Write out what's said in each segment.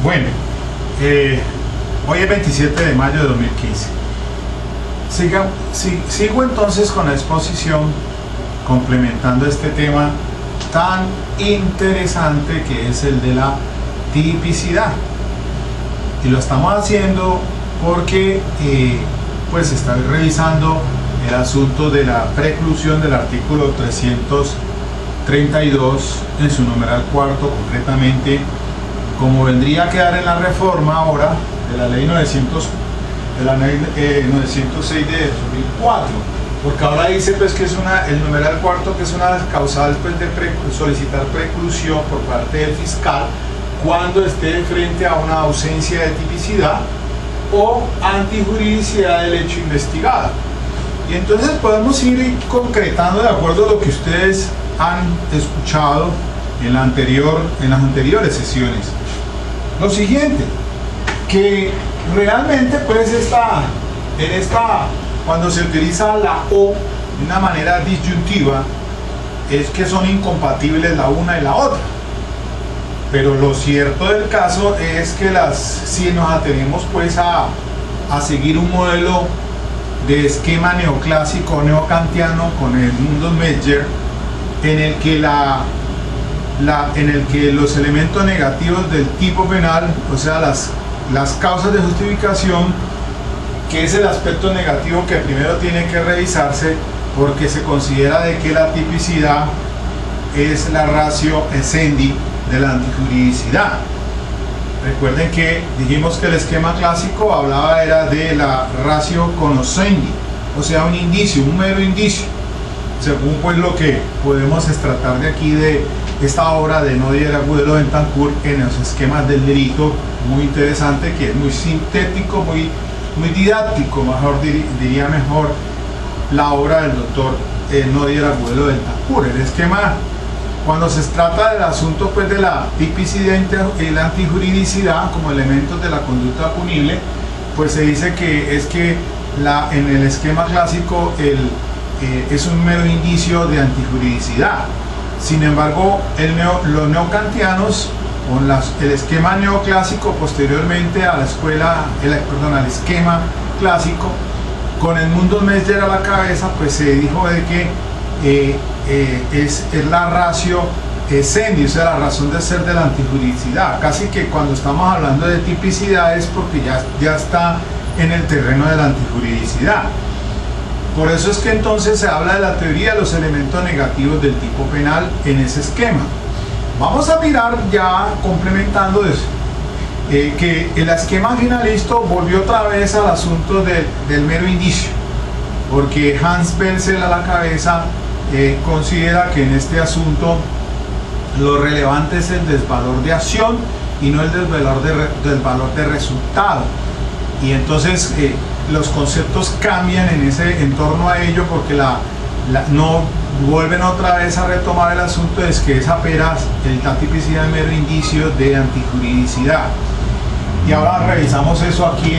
Bueno, hoy es 27 de mayo de 2015. Sigo entonces con la exposición, complementando este tema tan interesante que es el de la tipicidad. Y lo estamos haciendo porque pues estoy revisando el asunto de la preclusión del artículo 332 en su numeral cuarto, concretamente como vendría a quedar en la reforma ahora de la ley 906 de 2004, porque ahora dice pues que es el numeral cuarto, que es una de las causales pues, de solicitar preclusión por parte del fiscal cuando esté frente a una ausencia de tipicidad o antijuridicidad del hecho investigado. Y entonces podemos ir concretando de acuerdo a lo que ustedes han escuchado en las anteriores sesiones. Lo siguiente, que realmente pues cuando se utiliza la O de una manera disyuntiva, es que son incompatibles la una y la otra. Pero lo cierto del caso es que si nos atenemos pues a seguir un modelo de esquema neoclásico neocantiano con Edmund Mesmer, en el que los elementos negativos del tipo penal, o sea las causas de justificación, que es el aspecto negativo que primero tiene que revisarse, porque se considera de que la tipicidad es la ratio essendi de la antijuridicidad. Recuerden que dijimos que el esquema clásico era de la ratio cognoscendi, o sea un indicio, un mero indicio, según pues lo que podemos extratar de aquí de esta obra de Nodier Agudelo Bentancur en los esquemas del delito, muy interesante, que es muy sintético, muy didáctico, diría mejor la obra del doctor Nodier Agudelo Bentancur. El esquema, cuando se trata del asunto pues de la tipicidad y la antijuridicidad como elementos de la conducta punible, pues se dice que en el esquema clásico es un mero indicio de antijuridicidad. Sin embargo, los neocantianos, el esquema neoclásico posteriormente a al esquema clásico, con Edmund Mesmer a la cabeza, pues se dijo de que es la ratio essendi, o sea la razón de ser de la antijuridicidad. Casi que cuando estamos hablando de tipicidad es porque ya está en el terreno de la antijuridicidad. Por eso es que entonces se habla de la teoría de los elementos negativos del tipo penal en ese esquema. Vamos a mirar ya, complementando eso, que el esquema finalista volvió otra vez al asunto del mero indicio, porque Hans Belzel a la cabeza considera que en este asunto lo relevante es el desvalor de acción y no el desvalor de resultado. Y entonces los conceptos cambian en torno a ello, porque no vuelven otra vez a retomar el asunto, es que es apenas la tipicidad de mero indicio de antijuridicidad. Y ahora revisamos eso aquí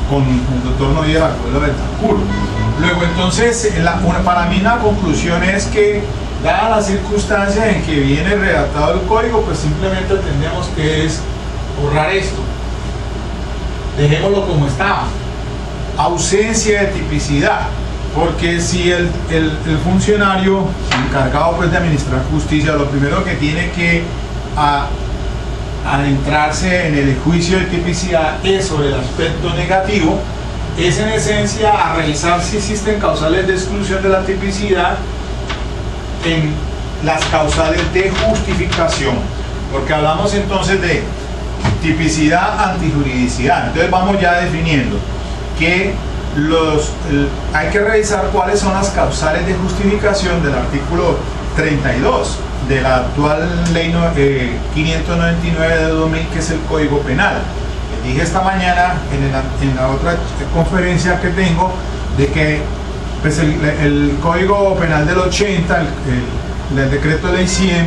con el doctor Nodier Agudelo Bentancur. Luego entonces, para mí la conclusión es que, dadas las circunstancias en que viene redactado el código, pues simplemente entendemos que es borrar esto. Dejémoslo como estaba. Ausencia de tipicidad, porque si el funcionario encargado pues de administrar justicia, lo primero que tiene que adentrarse en el juicio de tipicidad es sobre el aspecto negativo, es en esencia a revisar si existen causales de exclusión de la tipicidad en las causales de justificación, porque hablamos entonces de tipicidad, antijuridicidad. Entonces vamos ya definiendo que hay que revisar cuáles son las causales de justificación del artículo 32 de la actual ley 599 de 2000, que es el Código Penal. Les dije esta mañana en la otra conferencia que tengo de que pues el Código Penal del 80, el decreto de ley 100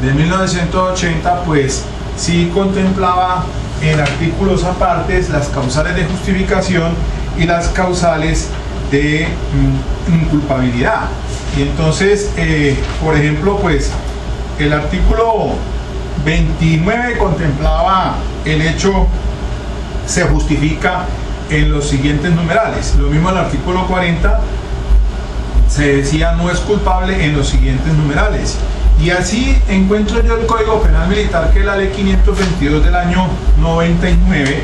de 1980, pues sí contemplaba en artículos apartes las causales de justificación y las causales de inculpabilidad. Y entonces, por ejemplo, pues el artículo 29 contemplaba el hecho se justifica en los siguientes numerales. Lo mismo el artículo 40 se decía no es culpable en los siguientes numerales. Y así encuentro yo el Código Penal Militar, que es la ley 522 del año 99.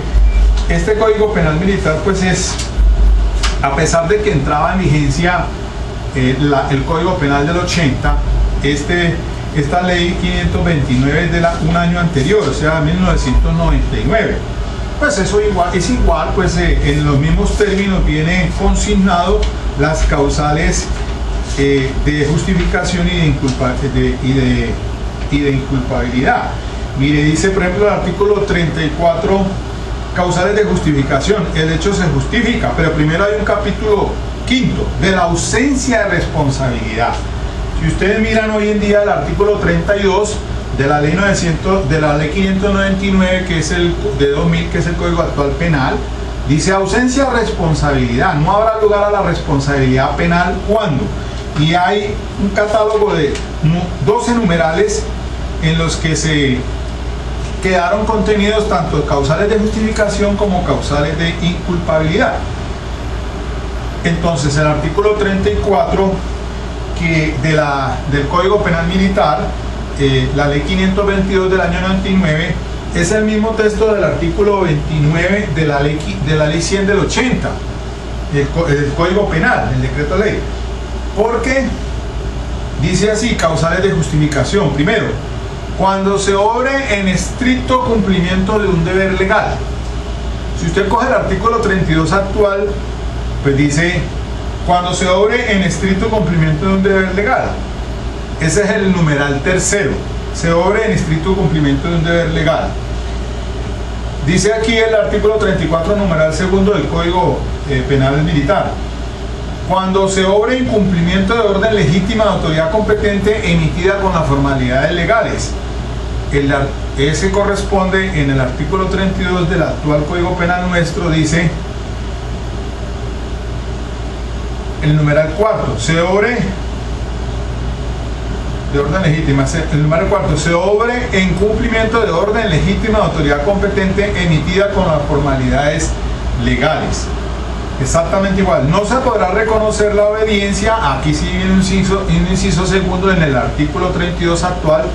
Este Código Penal Militar pues es, a pesar de que entraba en vigencia el Código Penal del 80, esta ley 529 es de un año anterior, o sea, 1999. Pues eso es igual, pues en los mismos términos viene consignado las causales de justificación y de inculpabilidad. Mire, dice por ejemplo el artículo 34, causales de justificación. El hecho se justifica, pero primero hay un capítulo quinto de la ausencia de responsabilidad. Si ustedes miran hoy en día el artículo 32 de la ley 599, que es el de 2000, que es el Código Actual Penal, dice ausencia de responsabilidad. No habrá lugar a la responsabilidad penal cuando. Y hay un catálogo de 12 numerales en los que se quedaron contenidos tanto causales de justificación como causales de inculpabilidad. Entonces el artículo 34 del Código Penal Militar, la ley 522 del año 99, es el mismo texto del artículo 29 de la ley 100 del 80, el Código Penal, el decreto ley. Porque dice así, causales de justificación. Primero, cuando se obre en estricto cumplimiento de un deber legal. Si usted coge el artículo 32 actual, pues dice, cuando se obre en estricto cumplimiento de un deber legal. Ese es el numeral tercero, se obre en estricto cumplimiento de un deber legal. Dice aquí el artículo 34, numeral segundo del Código Penal Militar, cuando se obre en cumplimiento de orden legítima de autoridad competente emitida con las formalidades legales. Ese corresponde en el artículo 32 del actual Código Penal nuestro, dice el numeral cuarto, se obre de orden legítima, el numeral cuarto, se obre en cumplimiento de orden legítima de autoridad competente emitida con las formalidades legales. Exactamente igual, no se podrá reconocer la obediencia. Aquí sí viene un inciso segundo en el artículo 32 actual,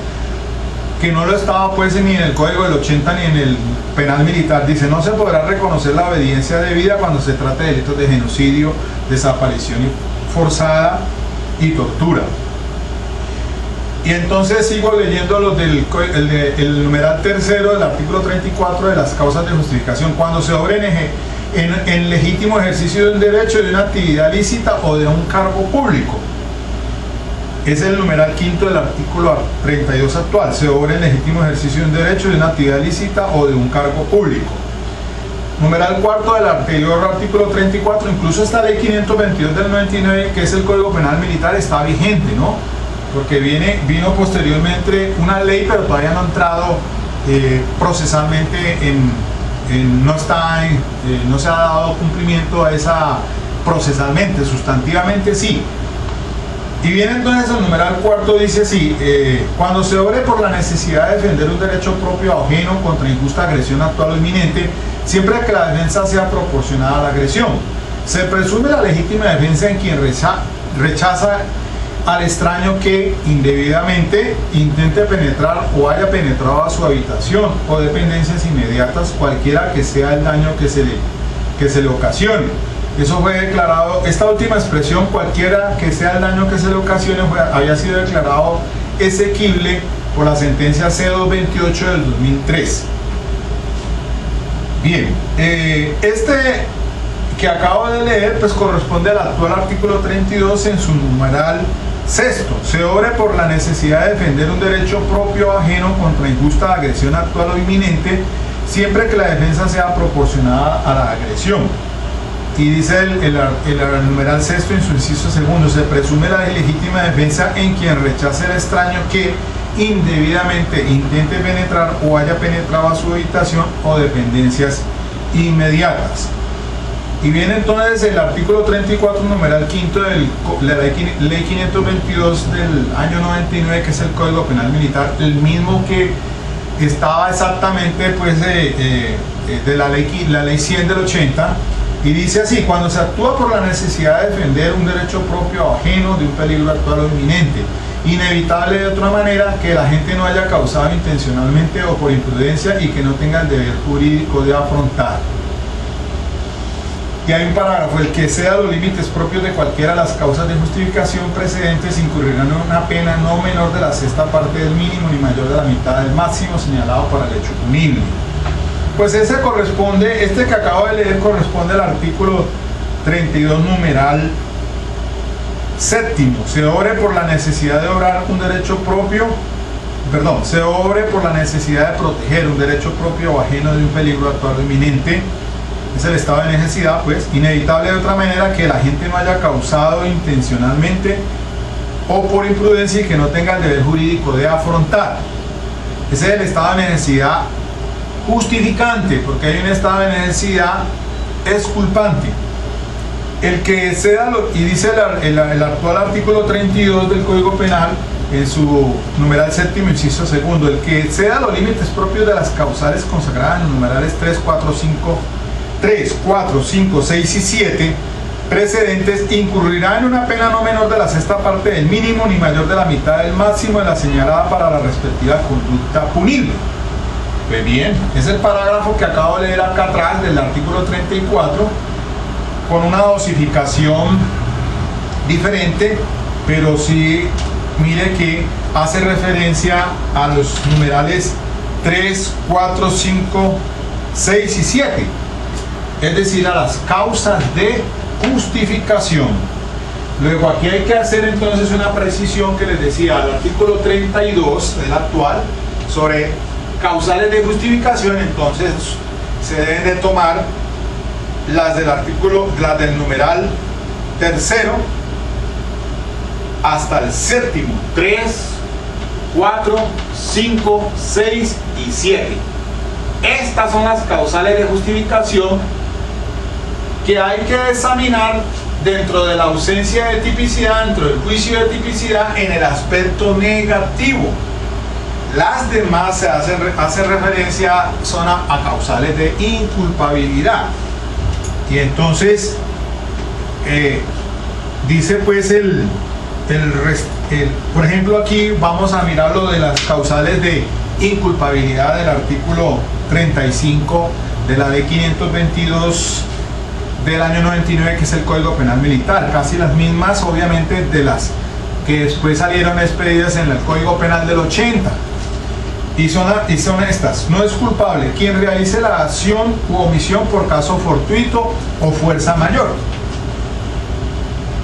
que no lo estaba pues ni en el Código del 80 ni en el Penal Militar. Dice, no se podrá reconocer la obediencia debida cuando se trate de delitos de genocidio, desaparición forzada y tortura. Y entonces sigo leyendo los el numeral tercero del artículo 34 de las causas de justificación. Cuando se obre en legítimo ejercicio de un derecho, de una actividad lícita o de un cargo público. Es el numeral quinto del artículo 32 actual. Se obra en legítimo ejercicio de un derecho, de una actividad lícita o de un cargo público. Numeral cuarto del anterior artículo 34. Incluso esta ley 522 del 99, que es el Código Penal Militar, está vigente, ¿no? Porque vino posteriormente una ley, pero todavía no ha entrado procesalmente no se ha dado cumplimiento a esa procesalmente, sustantivamente sí. Y viene entonces el numeral cuarto, dice así, cuando se obre por la necesidad de defender un derecho propio o ajeno contra injusta agresión actual o inminente, siempre que la defensa sea proporcionada a la agresión. Se presume la legítima defensa en quien rechaza al extraño que indebidamente intente penetrar o haya penetrado a su habitación o dependencias inmediatas, cualquiera que sea el daño que se le ocasione. Eso fue declarado, esta última expresión, cualquiera que sea el daño que se le ocasione, había sido declarado exequible por la sentencia C228 del 2003. Bien, este que acabo de leer pues corresponde al actual artículo 32 en su numeral sexto. Se obre por la necesidad de defender un derecho propio o ajeno contra injusta agresión actual o inminente, siempre que la defensa sea proporcionada a la agresión. Y dice el numeral sexto en su inciso segundo, se presume la legítima defensa en quien rechace el extraño que indebidamente intente penetrar o haya penetrado a su habitación o dependencias inmediatas. Y viene entonces el artículo 34, numeral quinto de la ley 522 del año 99, que es el Código Penal Militar, el mismo que estaba exactamente pues de la ley 100 del 80, y dice así: cuando se actúa por la necesidad de defender un derecho propio ajeno de un peligro actual o inminente, inevitable de otra manera, que la gente no haya causado intencionalmente o por imprudencia y que no tenga el deber jurídico de afrontar. Y hay un parágrafo: el que exceda los límites propios de cualquiera de las causas de justificación precedentes incurrirá en una pena no menor de la sexta parte del mínimo ni mayor de la mitad del máximo señalado para el hecho punible. Pues ese corresponde, este que acabo de leer corresponde al artículo 32 numeral séptimo: se obre por la necesidad de obrar un derecho propio, se obre por la necesidad de proteger un derecho propio o ajeno de un peligro actual o inminente. Es el estado de necesidad, pues, inevitable de otra manera, que la gente no haya causado intencionalmente o por imprudencia y que no tenga el deber jurídico de afrontar. Ese es el estado de necesidad justificante, porque hay un estado de necesidad exculpante. El que exceda, y dice el actual artículo 32 del Código Penal, en su numeral séptimo, inciso segundo: el que exceda los límites propios de las causales consagradas en los numerales 3, 4, 5, 6 y 7 precedentes, incurrirá en una pena no menor de la sexta parte del mínimo ni mayor de la mitad del máximo de la señalada para la respectiva conducta punible. Pues bien, es el parágrafo que acabo de leer acá atrás del artículo 34, con una dosificación diferente, pero sí, mire que hace referencia a los numerales 3, 4, 5, 6 y 7. Es decir, a las causas de justificación. Luego aquí hay que hacer entonces una precisión que les decía al artículo 32 del actual sobre causales de justificación. Entonces se deben de tomar las del numeral tercero hasta el séptimo: 3, 4, 5, 6 y 7. Estas son las causales de justificación que hay que examinar dentro de la ausencia de tipicidad, dentro del juicio de tipicidad, en el aspecto negativo. Las demás se hacen referencia son a causales de inculpabilidad. Y entonces dice pues por ejemplo, aquí vamos a mirar lo de las causales de inculpabilidad del artículo 35 de la ley 522 del año 99, que es el Código Penal Militar, casi las mismas obviamente de las que después salieron expedidas en el Código Penal del 80, y son estas: no es culpable quien realice la acción u omisión por caso fortuito o fuerza mayor.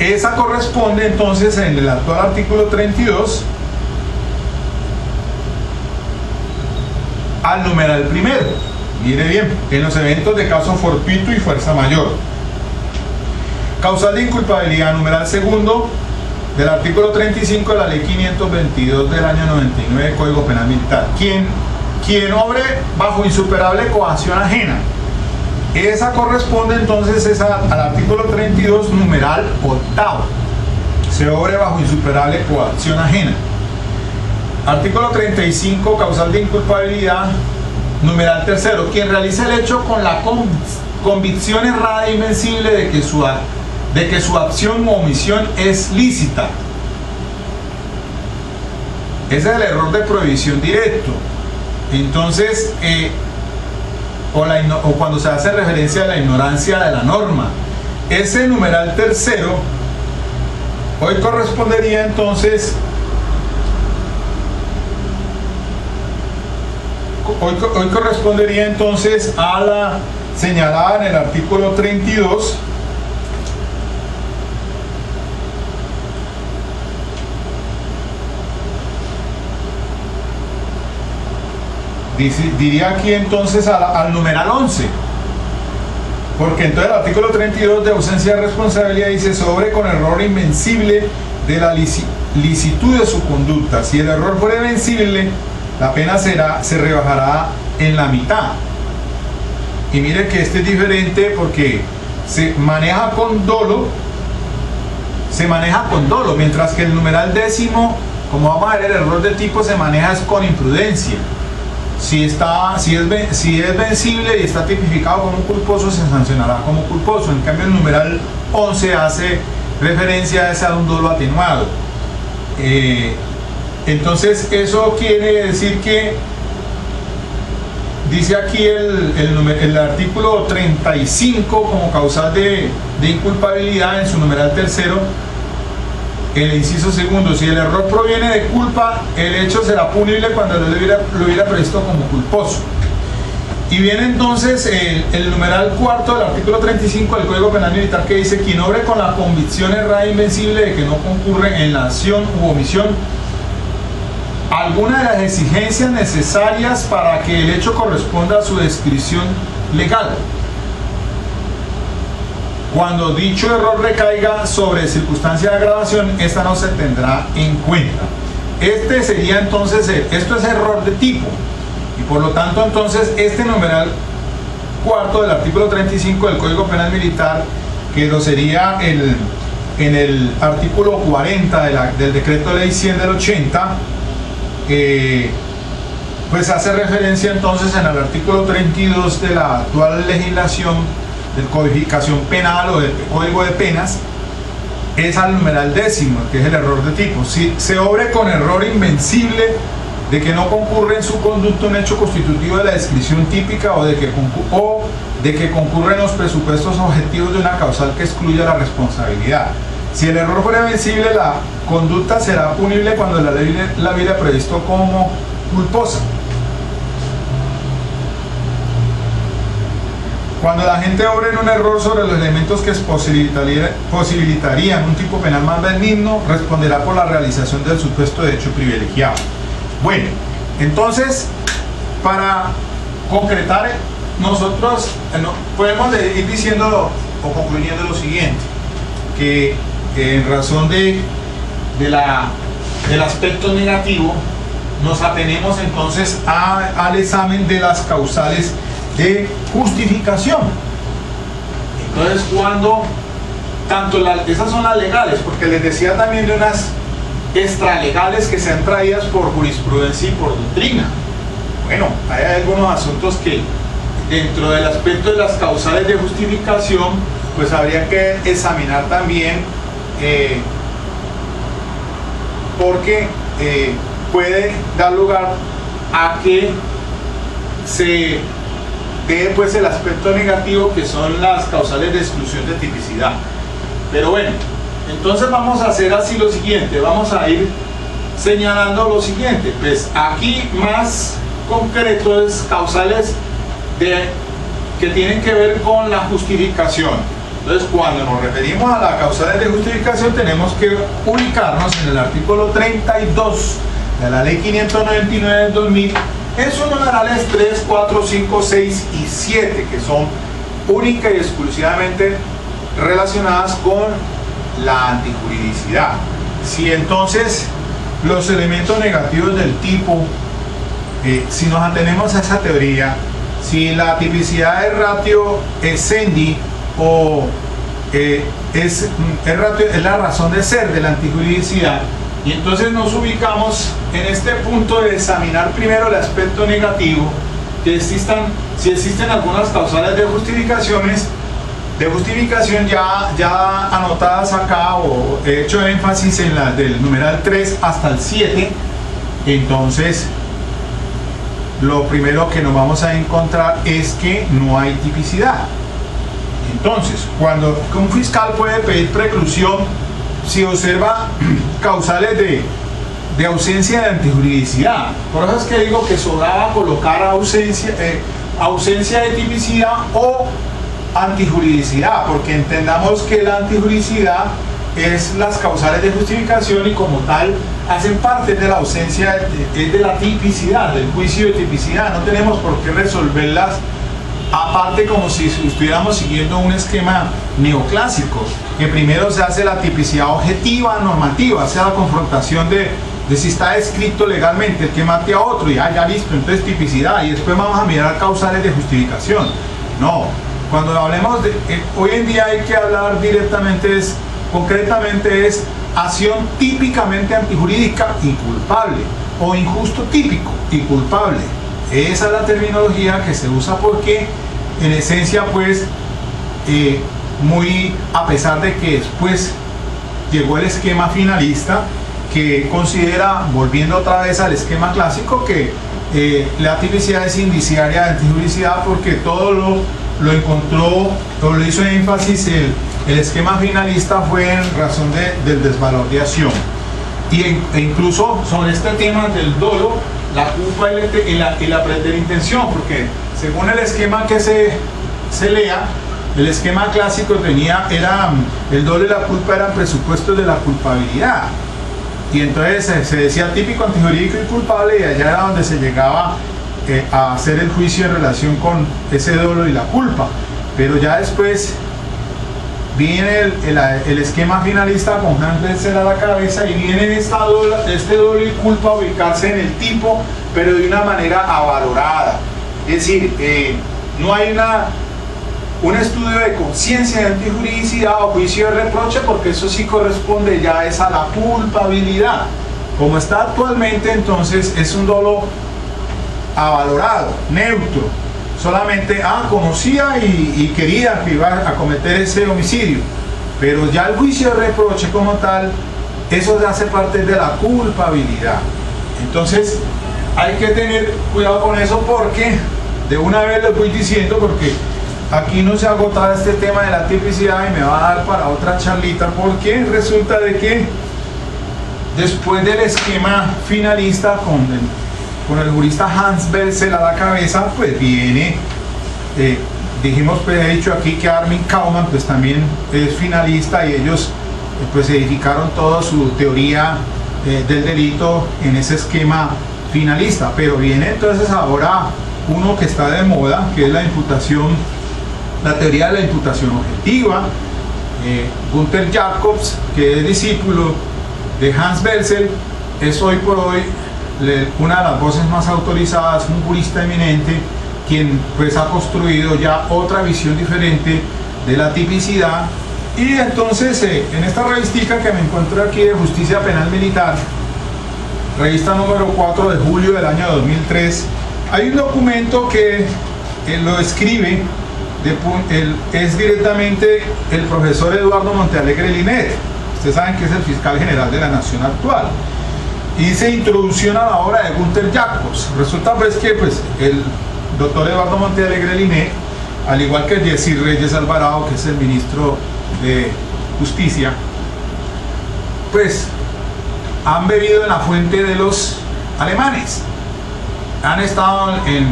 Esa corresponde entonces en el actual artículo 32 al numeral primero. Mire bien, en los eventos de caso fortuito y fuerza mayor. Causal de inculpabilidad, numeral segundo del artículo 35 de la ley 522 del año 99 del Código Penal Militar: quien obre bajo insuperable coacción ajena. Esa corresponde entonces al artículo 32 numeral octavo: se obre bajo insuperable coacción ajena. Artículo 35, causal de inculpabilidad, numeral tercero: quien realice el hecho con la convicción errada e invencible de que su acción u omisión es lícita. Ese es el error de prohibición directo. Entonces, o cuando se hace referencia a la ignorancia de la norma. Ese numeral tercero hoy correspondería entonces a la señalada en el artículo 32, diría aquí entonces al numeral 11, porque entonces el artículo 32 de ausencia de responsabilidad dice: sobre con error invencible de la licitud de su conducta. Si el error fuera invencible, la pena se rebajará en la mitad. Y mire que este es diferente porque se maneja con dolo, mientras que el numeral décimo, como vamos a ver, el error de tipo se maneja con imprudencia. si es vencible y está tipificado como culposo, se sancionará como culposo. En cambio, el numeral 11 hace referencia a ese un dolo atenuado. Entonces, eso quiere decir que dice aquí el artículo 35 como causal de inculpabilidad en su numeral tercero, el inciso segundo: si el error proviene de culpa, el hecho será punible cuando lo hubiera previsto como culposo. Y viene entonces el numeral cuarto del artículo 35 del Código Penal Militar, que dice: quien obre con la convicción errada e invencible de que no concurre en la acción u omisión alguna de las exigencias necesarias para que el hecho corresponda a su descripción legal, cuando dicho error recaiga sobre circunstancia de agravación, esta no se tendrá en cuenta. Este sería entonces, esto es error de tipo, y por lo tanto entonces este numeral cuarto del artículo 35 del Código Penal Militar, que lo sería en el artículo 40 del decreto ley 100 del 80, pues hace referencia entonces en el artículo 32 de la actual legislación de codificación penal o del Código de Penas, es al numeral décimo, que es el error de tipo. Si se obre con error invencible de que no concurre en su conducto un hecho constitutivo de la descripción típica o de que concurren los presupuestos objetivos de una causal que excluya la responsabilidad. Si el error fuera vencible, la conducta será punible cuando la ley la hubiera previsto como culposa. Cuando la gente obre en un error sobre los elementos que posibilitarían un tipo penal más benigno, responderá por la realización del supuesto de hecho privilegiado. Bueno, entonces, para concretar, nosotros podemos ir diciendo o concluyendo lo siguiente, que en razón del aspecto negativo, nos atenemos entonces al examen de las causales de justificación. Entonces, cuando esas son las legales, porque les decía también de unas extralegales que sean traídas por jurisprudencia y por doctrina. Bueno, hay algunos asuntos que dentro del aspecto de las causales de justificación, pues habría que examinar también, porque puede dar lugar a que se dé pues el aspecto negativo, que son las causales de exclusión de tipicidad. Pero bueno, entonces vamos a hacer así lo siguiente, vamos a ir señalando lo siguiente. Pues aquí más concreto es causales que tienen que ver con la justificación. Entonces, cuando nos referimos a las causales de justificación, tenemos que ubicarnos en el artículo 32 de la ley 599 del 2000, en sus numerales 3, 4, 5, 6 y 7, que son única y exclusivamente relacionadas con la antijuridicidad. Si entonces los elementos negativos del tipo, si nos atenemos a esa teoría, si la tipicidad es ratio essendi o es la razón de ser de la antijuridicidad, y entonces nos ubicamos en este punto de examinar primero el aspecto negativo, si existen algunas causales de justificación ya anotadas acá, o he hecho énfasis en las del numeral 3 hasta el 7. Entonces, lo primero que nos vamos a encontrar es que no hay tipicidad. Entonces, cuando un fiscal puede pedir preclusión, si observa causales de ausencia de antijuridicidad. Por eso es que digo que sobraba colocar ausencia de tipicidad o antijuridicidad, porque entendamos que la antijuridicidad es las causales de justificación, y como tal hacen parte de la ausencia de la tipicidad, del juicio de tipicidad. No tenemos por qué resolverlas aparte, como si estuviéramos siguiendo un esquema neoclásico, que primero se hace la tipicidad objetiva, normativa, o sea, la confrontación de si está escrito legalmente el que mate a otro, y ya listo, entonces tipicidad, y después vamos a mirar causales de justificación. No, cuando hablemos de hoy en día hay que hablar directamente, concretamente es acción típicamente antijurídica y culpable, o injusto típico y culpable. Esa es la terminología que se usa porque en esencia pues a pesar de que después llegó el esquema finalista que considera, volviendo otra vez al esquema clásico, que la tipicidad es indiciaria de antijuricidad porque todo lo encontró o lo hizo énfasis el esquema finalista fue en razón del desvalor de acción. E incluso sobre este tema del dolo, la culpa y la preterintención, porque según el esquema que se lea, el esquema clásico el dolo y la culpa eran presupuestos de la culpabilidad. Y entonces se decía típico, antijurídico y culpable, y allá era donde se llegaba a hacer el juicio en relación con ese dolo y la culpa. Pero ya después viene el esquema finalista con Hans Belzel a la cabeza y viene este dolo y culpa a ubicarse en el tipo, pero de una manera avalorada. Es decir, no hay un estudio de conciencia de antijuridicidad o juicio de reproche, porque eso sí corresponde ya a la culpabilidad. Como está actualmente, entonces es un dolo avalorado, neutro. Solamente conocía y quería que iba a cometer ese homicidio, pero ya el juicio de reproche como tal, eso se hace parte de la culpabilidad. Entonces hay que tener cuidado con eso, porque de una vez les voy diciendo, porque aquí no se agota este tema de la tipicidad y me va a dar para otra charlita, porque resulta de que después del esquema finalista con el jurista Hans Belzel a la cabeza, pues viene, dijimos, pues he dicho aquí que Armin Kaumann pues también es finalista, y ellos pues edificaron toda su teoría del delito en ese esquema finalista. Pero viene entonces ahora uno que está de moda, que es la teoría de la imputación objetiva. Gunther Jacobs, que es discípulo de Hans Belzel, es hoy por hoy una de las voces más autorizadas, un jurista eminente, quien pues ha construido ya otra visión diferente de la tipicidad. Y entonces en esta revistica que me encuentro aquí de Justicia Penal Militar, revista número 4 de julio del año 2003, hay un documento que lo escribe, es directamente el profesor Eduardo Montealegre Linet. Ustedes saben que es el fiscal general de la Nación actual. Y dice introducción a la obra de Gunther Jacobs. Resulta pues que el doctor Eduardo Montealegre Linet, al igual que Jessy Reyes Alvarado, que es el ministro de Justicia, pues han bebido en la fuente de los alemanes. Han estado aquí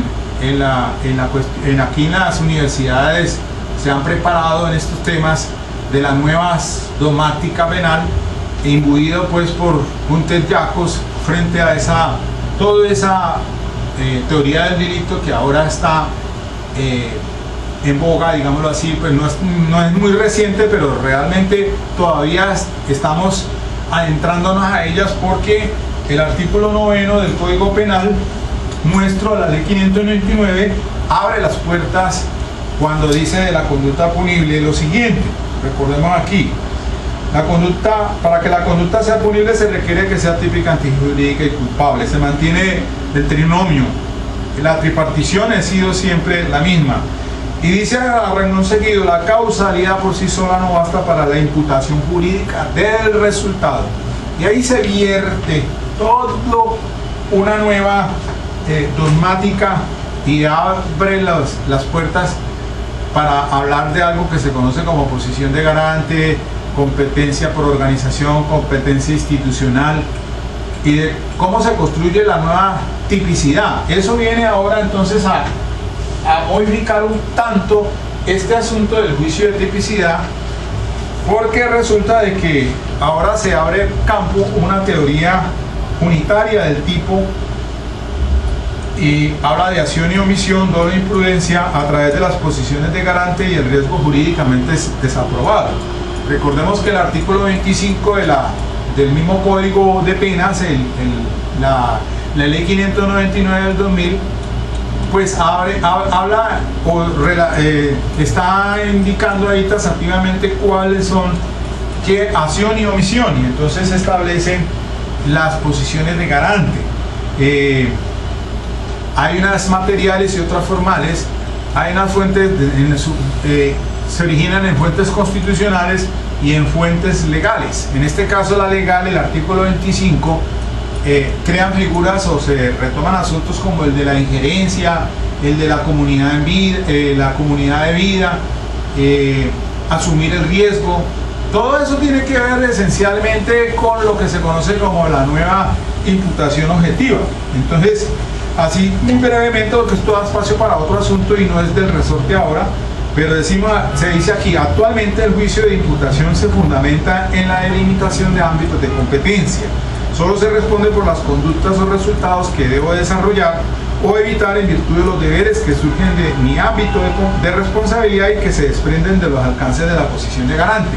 en las universidades, se han preparado en estos temas de la nueva dogmática penal, imbuido pues por Gunther Jacobs frente a toda esa teoría del delito que ahora está en boga, digámoslo así. Pues no es muy reciente, pero realmente todavía estamos adentrándonos a ellas, porque el artículo 9 del Código Penal nuestro, la ley 599, abre las puertas cuando dice de la conducta punible lo siguiente. Recordemos aquí, para que la conducta sea punible se requiere que sea típica, antijurídica y culpable. Se mantiene el trinomio, la tripartición ha sido siempre la misma. Y dice a renglón seguido, la causalidad por sí sola no basta para la imputación jurídica del resultado. Y ahí se vierte todo una nueva dogmática y abre las puertas para hablar de algo que se conoce como posición de garante, competencia por organización, competencia institucional, y de cómo se construye la nueva tipicidad. Eso viene ahora entonces a modificar un tanto este asunto del juicio de tipicidad, porque resulta de que ahora se abre campo una teoría unitaria del tipo, y habla de acción y omisión, doble imprudencia a través de las posiciones de garante y el riesgo jurídicamente desaprobado. Recordemos que el artículo 25 del mismo Código de Penas, la ley 599 del 2000, pues habla está indicando ahí taxativamente cuáles son qué acción y omisión, y entonces se establecen las posiciones de garante. Hay unas materiales y otras formales. Hay unas fuentes, se originan en fuentes constitucionales y en fuentes legales. En este caso la legal, el artículo 25, crean figuras o se retoman asuntos como el de la injerencia, el de la comunidad de vida, asumir el riesgo. Todo eso tiene que ver esencialmente con lo que se conoce como la nueva imputación objetiva. Entonces, así muy brevemente, porque esto da espacio para otro asunto y no es del resorte ahora, pero se dice aquí: actualmente el juicio de imputación se fundamenta en la delimitación de ámbitos de competencia. Solo se responde por las conductas o resultados que debo desarrollar o evitar en virtud de los deberes que surgen de mi ámbito de responsabilidad y que se desprenden de los alcances de la posición de garante.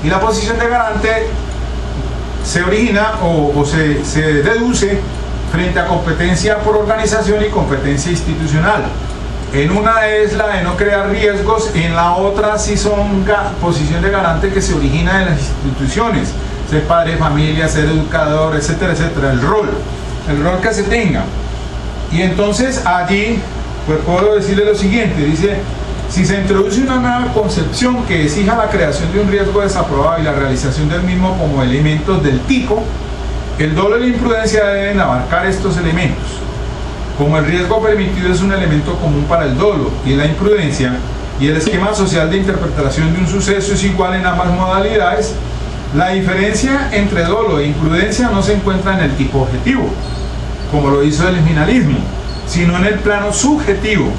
Y la posición de garante se origina o se deduce frente a competencia por organización y competencia institucional. En una es la de no crear riesgos, en la otra sí son posición de garante que se origina de las instituciones, ser padre de familia, ser educador, etcétera, etcétera, el rol que se tenga. Y entonces allí pues puedo decirle lo siguiente, dice: si se introduce una nueva concepción que exija la creación de un riesgo desaprobado y la realización del mismo como elementos del tipo, el dolo y la imprudencia deben abarcar estos elementos. Como el riesgo permitido es un elemento común para el dolo y la imprudencia, y el esquema social de interpretación de un suceso es igual en ambas modalidades, la diferencia entre dolo e imprudencia no se encuentra en el tipo objetivo, como lo hizo el finalismo, sino en el plano subjetivo.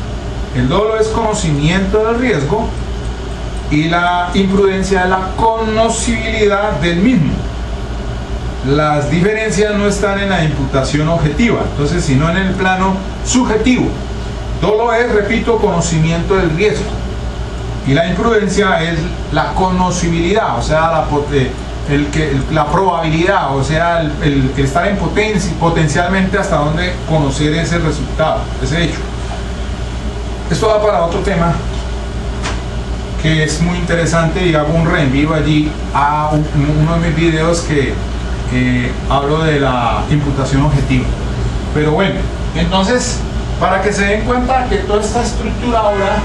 El dolo es conocimiento del riesgo y la imprudencia es la conocibilidad del mismo. Las diferencias no están en la imputación objetiva, entonces, sino en el plano subjetivo. Dolo es, repito, conocimiento del riesgo, y la imprudencia es la conocibilidad, o sea, la probabilidad, o sea, el estar en potencialmente hasta dónde conocer ese resultado, ese hecho. Esto va para otro tema que es muy interesante, y hago un reenvío allí a uno de mis videos que hablo de la imputación objetiva. Pero bueno, entonces, para que se den cuenta que toda esta estructura ahora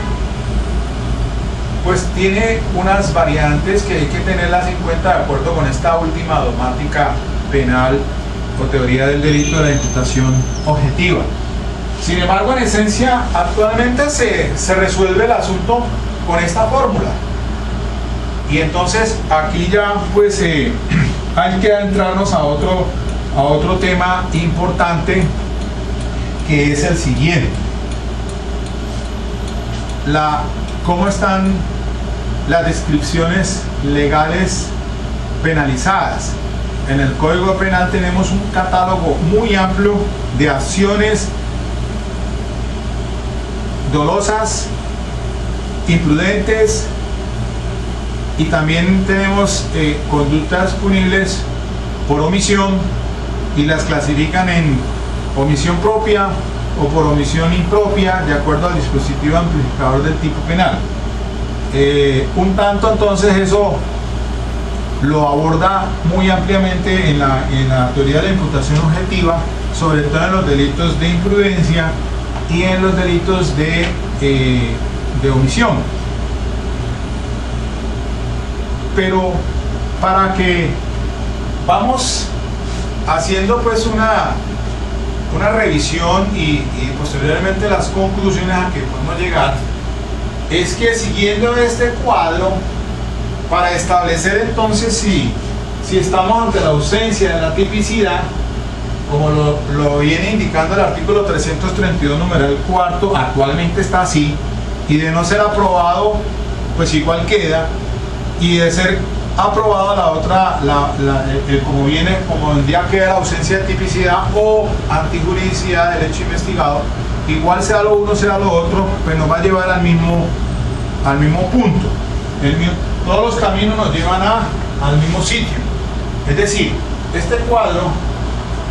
pues tiene unas variantes que hay que tenerlas en cuenta de acuerdo con esta última dogmática penal o teoría del delito de la imputación objetiva. Sin embargo, en esencia, actualmente se resuelve el asunto con esta fórmula. Y entonces aquí ya pues hay que adentrarnos a otro tema importante, que es el siguiente: cómo están las descripciones legales penalizadas. En el Código Penal tenemos un catálogo muy amplio de acciones dolosas, imprudentes, y también tenemos conductas punibles por omisión, y las clasifican en omisión propia o por omisión impropia, de acuerdo al dispositivo amplificador del tipo penal. Un tanto entonces eso lo aborda muy ampliamente en la teoría de la imputación objetiva, sobre todo en los delitos de imprudencia y en los delitos de omisión. Pero para que vamos haciendo pues una revisión y posteriormente las conclusiones a que podemos llegar, es que siguiendo este cuadro, para establecer entonces si estamos ante la ausencia de la tipicidad, como lo viene indicando el artículo 332 numeral cuarto, actualmente está así, y de no ser aprobado pues igual queda, y de ser aprobada la otra, como vendría que la ausencia de tipicidad o antijuridicidad del hecho investigado, igual sea lo uno sea lo otro, pues nos va a llevar al mismo punto. Todos los caminos nos llevan al mismo sitio. Es decir, este cuadro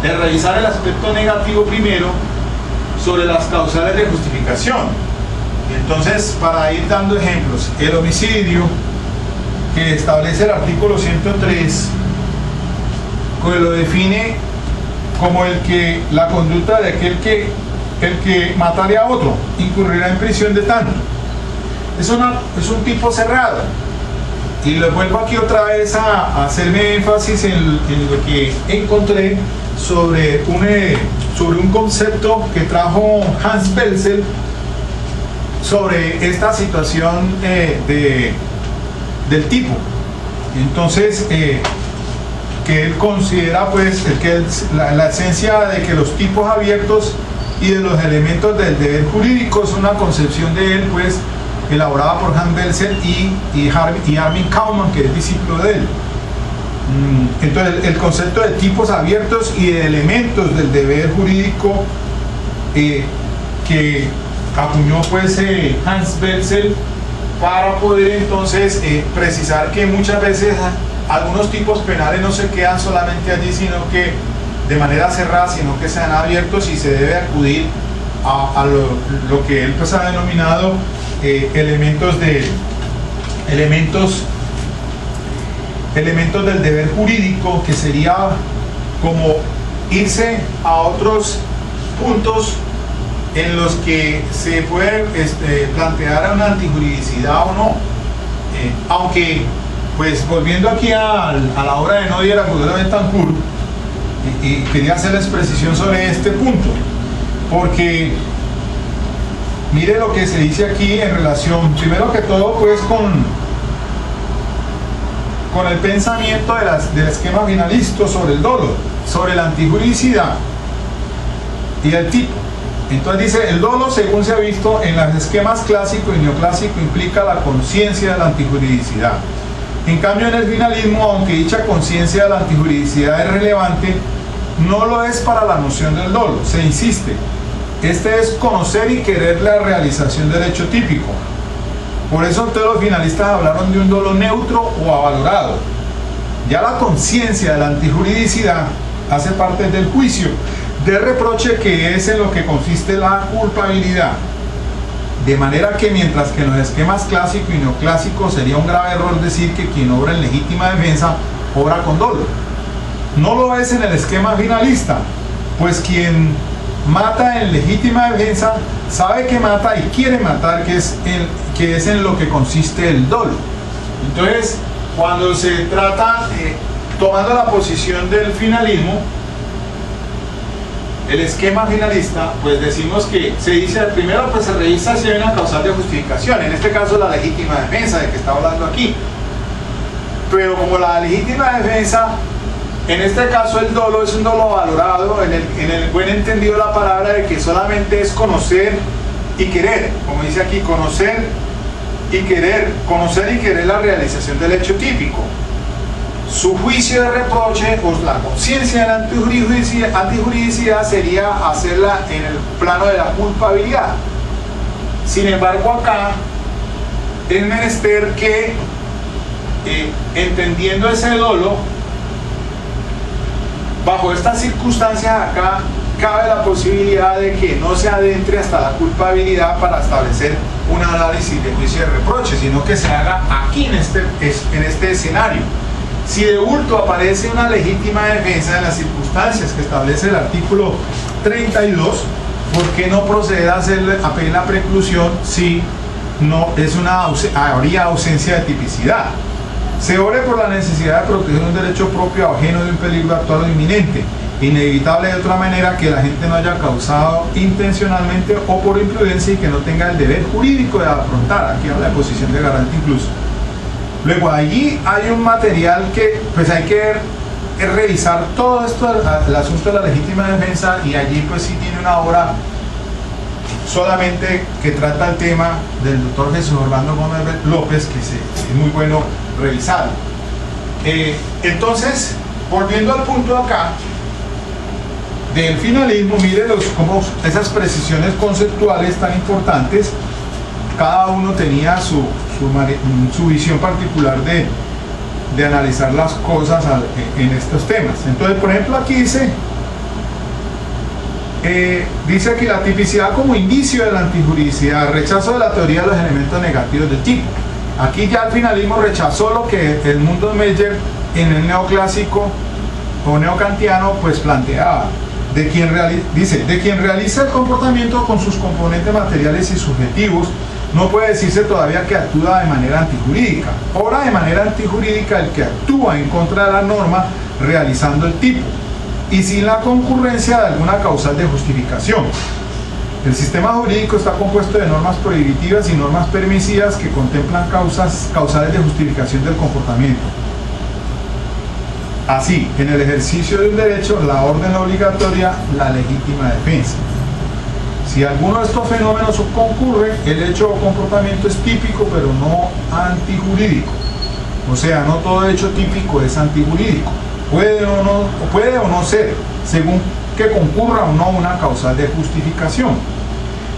de revisar el aspecto negativo primero sobre las causales de justificación. Entonces, para ir dando ejemplos, el homicidio, que establece el artículo 103, que lo define como la conducta de aquel que el que matare a otro incurrirá en prisión de tanto. Es un tipo cerrado. Y les vuelvo aquí otra vez a hacerme énfasis en lo que encontré sobre un concepto que trajo Hans Belzel sobre esta situación del tipo. Entonces, que él considera pues la esencia de que los tipos abiertos y de los elementos del deber jurídico es una concepción de él pues elaborada por Hans Belzel y Armin Kaumann, que es discípulo de él. Entonces el concepto de tipos abiertos y de elementos del deber jurídico que acuñó pues Hans Belzel para poder entonces precisar que muchas veces algunos tipos penales no se quedan solamente allí, sino que de manera cerrada, sino que sean abiertos y se debe acudir a lo que él pues ha denominado elementos del deber jurídico, que sería como irse a otros puntos en los que se puede plantear una antijuridicidad o no, aunque pues volviendo aquí a la obra de Nodier, Agudelo de Betancourt, y quería hacerles precisión sobre este punto, porque mire lo que se dice aquí en relación, primero que todo pues con el pensamiento del esquema finalista sobre el dolo, sobre la antijuridicidad y el tipo. Entonces dice, el dolo, según se ha visto en los esquemas clásico y neoclásico, implica la conciencia de la antijuridicidad. En cambio, en el finalismo, aunque dicha conciencia de la antijuridicidad es relevante, no lo es para la noción del dolo. Se insiste, este es conocer y querer la realización del hecho típico. Por eso todos los finalistas hablaron de un dolo neutro o avalorado. Ya la conciencia de la antijuridicidad hace parte del juicio de reproche, que es en lo que consiste la culpabilidad. De manera que mientras que en los esquemas clásico y neoclásico sería un grave error decir que quien obra en legítima defensa obra con dolo, no lo es en el esquema finalista, pues quien mata en legítima defensa sabe que mata y quiere matar, que es en lo que consiste el dolo. Entonces, cuando se trata, tomando la posición del finalismo, el esquema finalista, pues decimos que se dice, primero pues se revisa si hay una causal de justificación, en este caso la legítima defensa de que está hablando aquí, pero como la legítima defensa, en este caso el dolo es un dolo valorado en el buen entendido de la palabra, de que solamente es conocer y querer, como dice aquí, conocer y querer la realización del hecho típico. Su juicio de reproche o la conciencia de la antijuridicidad sería hacerla en el plano de la culpabilidad. Sin embargo, acá es menester que, entendiendo ese dolo, bajo estas circunstancias acá cabe la posibilidad de que no se adentre hasta la culpabilidad para establecer un análisis de juicio de reproche, sino que se haga aquí en este escenario. Si de bulto aparece una legítima defensa en las circunstancias que establece el artículo 32, ¿por qué no proceder a pedir la preclusión si no es habría ausencia de tipicidad? Se obre por la necesidad de proteger un derecho propio o ajeno de un peligro actual o inminente, inevitable de otra manera que la gente no haya causado intencionalmente o por imprudencia y que no tenga el deber jurídico de afrontar. Aquí habla de posición de garante incluso. Luego allí hay un material que pues hay que revisar todo esto, el asunto de la legítima defensa, y allí pues sí tiene una obra solamente que trata el tema del doctor Jesús Orlando Gómez López, que es muy bueno revisar. Entonces, volviendo al punto acá del finalismo, mire cómo esas precisiones conceptuales tan importantes, cada uno tenía su visión particular de analizar las cosas en estos temas. Entonces, por ejemplo, aquí dice aquí la tipicidad como indicio de la antijuridicidad, rechazo de la teoría de los elementos negativos del tipo. Aquí ya el finalismo rechazó lo que el mundo Meyer en el neoclásico o neocantiano pues planteaba. de quien realiza el comportamiento con sus componentes materiales y subjetivos, no puede decirse todavía que actúa de manera antijurídica. Obra de manera antijurídica el que actúa en contra de la norma realizando el tipo y sin la concurrencia de alguna causal de justificación. El sistema jurídico está compuesto de normas prohibitivas y normas permisivas que contemplan causales de justificación del comportamiento. Así, en el ejercicio de un derecho, la orden obligatoria, la legítima defensa. Si alguno de estos fenómenos concurre, el hecho o comportamiento es típico, pero no antijurídico. O sea, no todo hecho típico es antijurídico. Puede o no ser, según que concurra o no una causal de justificación.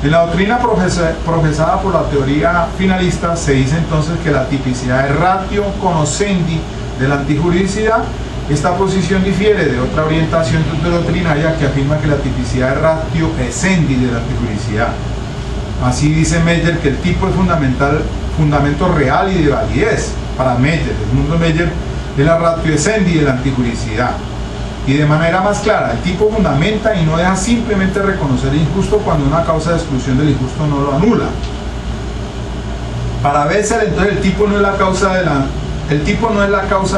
En la doctrina profesada por la teoría finalista se dice entonces que la tipicidad es ratio cognoscendi de la antijuridicidad. Esta posición difiere de otra orientación doctrinaria que afirma que la tipicidad es ratio essendi de la antijuridicidad. Así dice Meyer que el tipo es fundamento real y de validez. Para Meyer, Edmundo Meyer, es la ratio essendi de la antijuridicidad. Y de manera más clara, el tipo fundamenta y no deja simplemente reconocer el injusto cuando una causa de exclusión del injusto no lo anula. Para Bessel, entonces, el tipo no es la causa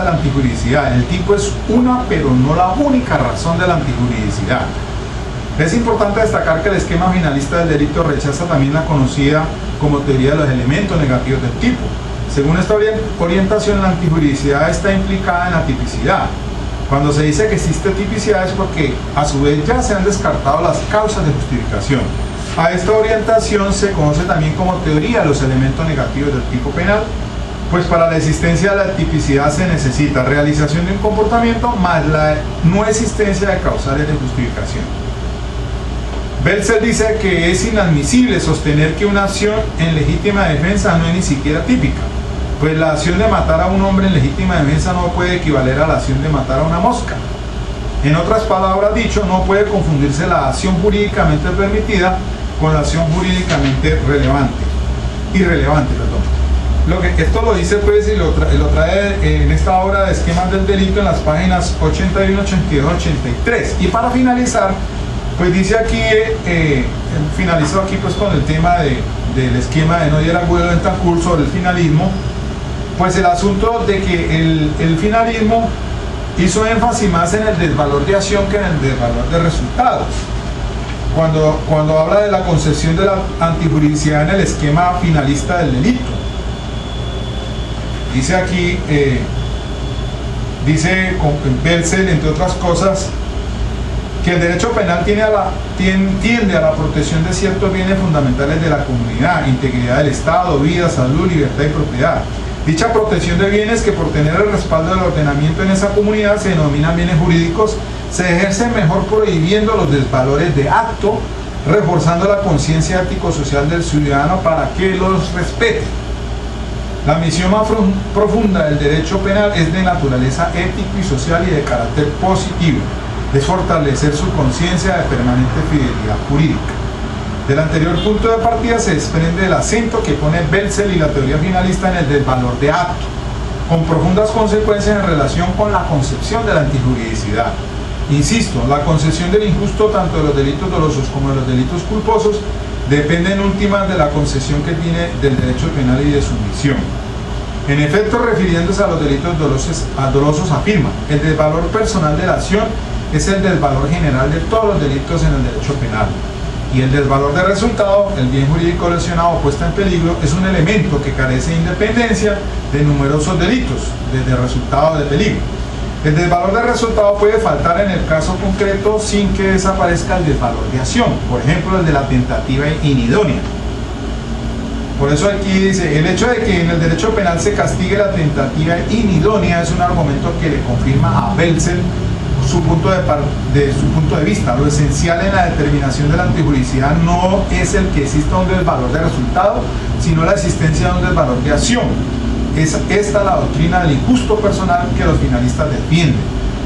de la antijuridicidad. El tipo es una, pero no la única razón de la antijuridicidad. Es importante destacar que el esquema finalista del delito rechaza también la conocida como teoría de los elementos negativos del tipo. Según esta orientación, la antijuridicidad está implicada en la tipicidad. Cuando se dice que existe tipicidad es porque a su vez ya se han descartado las causas de justificación. A esta orientación se conoce también como teoría de los elementos negativos del tipo penal, pues para la existencia de la tipicidad se necesita realización de un comportamiento más la no existencia de causales de justificación. Belzer dice que es inadmisible sostener que una acción en legítima defensa no es ni siquiera típica, pues la acción de matar a un hombre en legítima defensa no puede equivaler a la acción de matar a una mosca. En otras palabras dicho, no puede confundirse la acción jurídicamente permitida con la acción jurídicamente irrelevante. Esto lo dice pues y lo trae en esta obra de esquemas del delito en las páginas 81, 82, 83. Y para finalizar, pues dice aquí, finalizó aquí pues con el tema del esquema de Noyer, Agüero, Bentancur sobre el finalismo, pues el asunto de que el finalismo hizo énfasis más en el desvalor de acción que en el desvalor de resultados. Cuando habla de la concepción de la antijuridicidad en el esquema finalista del delito. Dice aquí, dice Belzer, entre otras cosas, que el derecho penal tiende a la protección de ciertos bienes fundamentales de la comunidad, integridad del Estado, vida, salud, libertad y propiedad. Dicha protección de bienes, que por tener el respaldo del ordenamiento en esa comunidad se denominan bienes jurídicos, se ejercen mejor prohibiendo los desvalores de acto, reforzando la conciencia ético-social del ciudadano para que los respete. La misión más profunda del derecho penal es de naturaleza ético y social y de carácter positivo. Es fortalecer su conciencia de permanente fidelidad jurídica. Del anterior punto de partida se desprende el acento que pone Belzer y la teoría finalista en el desvalor de acto, con profundas consecuencias en relación con la concepción de la antijuridicidad. Insisto, la concepción del injusto, tanto de los delitos dolosos como de los delitos culposos, depende en últimas de la concepción que tiene del derecho penal y de su misión. En efecto, refiriéndose a los delitos dolosos afirma: el desvalor personal de la acción es el desvalor general de todos los delitos en el derecho penal. Y el desvalor de resultado, el bien jurídico lesionado o puesto en peligro, es un elemento que carece de independencia de numerosos delitos, desde resultado de peligro. El desvalor de resultado puede faltar en el caso concreto sin que desaparezca el desvalor de acción, por ejemplo el de la tentativa inidónea. Por eso aquí dice, el hecho de que en el derecho penal se castigue la tentativa inidónea es un argumento que le confirma a Belzer su punto de vista. Lo esencial en la determinación de la antijuridicidad no es el que exista un desvalor de resultado, sino la existencia de un desvalor de acción. Es esta la doctrina del injusto personal que los finalistas defienden.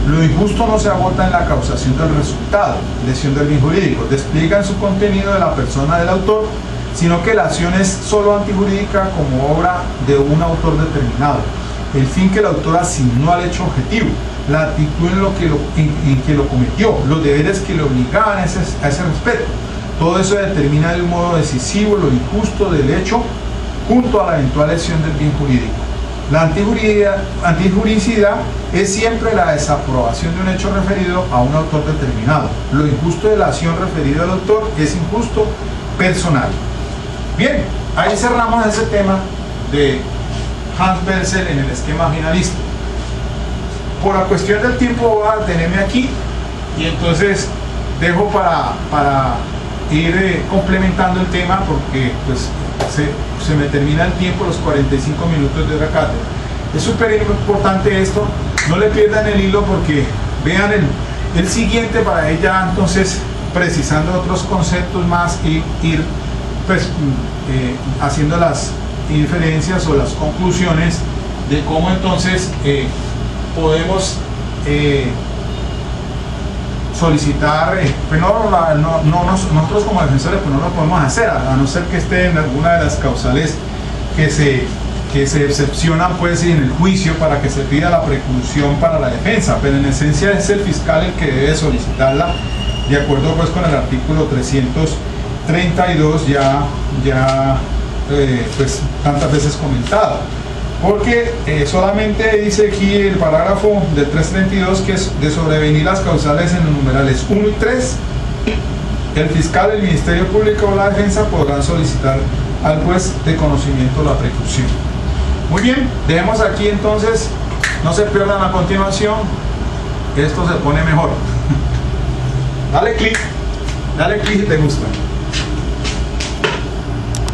Lo injusto no se agota en la causación del resultado, lesión del bien jurídico, despliega en su contenido de la persona del autor, sino que la acción es solo antijurídica como obra de un autor determinado. el fin que el autor asignó al hecho objetivo, la actitud en que lo cometió, los deberes que le obligaban a ese respecto. Todo eso determina de un modo decisivo lo injusto del hecho junto a la eventual lesión del bien jurídico. La antijuricidad es siempre la desaprobación de un hecho referido a un autor determinado. Lo injusto de la acción referida al autor es injusto personal. Bien, ahí cerramos ese tema de Hans Berzel en el esquema finalista. Por la cuestión del tiempo voy a detenerme aquí y entonces dejo para ir complementando el tema, porque pues se me termina el tiempo, los 45 minutos de la cátedra. Es súper importante esto, no le pierdan el hilo, porque vean el siguiente para ella, entonces precisando otros conceptos más y ir pues haciendo las inferencias o las conclusiones de cómo entonces podemos solicitar, pues nosotros como defensores pues no lo podemos hacer, a no ser que esté en alguna de las causales que se excepcionan pues en el juicio para que se pida la preclusión para la defensa, pero en esencia es el fiscal el que debe solicitarla, de acuerdo pues con el artículo 332 pues tantas veces comentado. Porque solamente dice aquí el parágrafo del 332 que es de sobrevenir las causales en los numerales 1 y 3, el fiscal, el Ministerio Público o la defensa podrán solicitar al juez de conocimiento la preclusión. Muy bien, dejemos aquí entonces, no se pierdan a continuación, esto se pone mejor. Dale clic si te gusta.